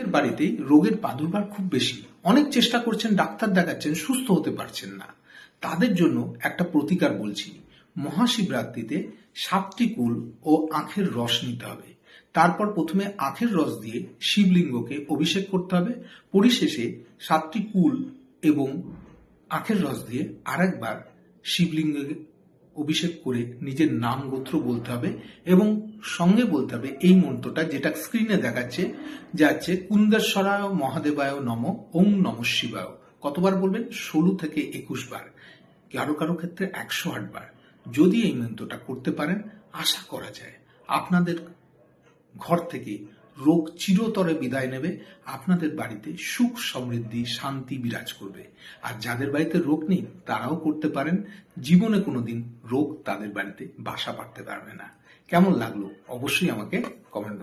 এর বাড়িতে রোগের প্রাদুর্ভাব খুব বেশি, অনেক চেষ্টা করছেন, ডাক্তার দেখাচ্ছেন, সুস্থ হতে পারছেন না। তাদের জন্য একটা প্রতিকার বলছি। মহাশিবরাত্রিতে 7টি কুল ও আখের রস নিতে হবে। তারপর প্রথমে আখের রস দিয়ে শিবলিঙ্গকে অভিষেক করতে হবে। পরিশেষে 7টি কুল এবং আখের রস দিয়ে আরেকবার শিবলিঙ্গকে অভিষেক করে নিজের নাম গোত্র বলতে হবে এবং সঙ্গে বলতে হবে এই মন্ত্রটা, যেটা স্ক্রিনে দেখাচ্ছে, যাচ্ছে কুন্দেশ্বরায় মহাদেবায় নম, ওং নম শিবায়। কতবার বলবেন? 16 থেকে 21 বার, কারো কারো ক্ষেত্রে 108 বার। যদি এই মন্ত্রটা করতে পারেন, আশা করা যায় আপনাদের ঘর থেকে রোগ চিরতরে বিদায় নেবে, আপনাদের বাড়িতে সুখ সমৃদ্ধি শান্তি বিরাজ করবে। আর যাদের বাড়িতে রোগ নেই তারাও করতে পারেন, জীবনে কোনোদিন রোগ তাদের বাড়িতে বাসা বাঁধতে পারবে না। কেমন লাগলো অবশ্যই আমাকে কমেন্ট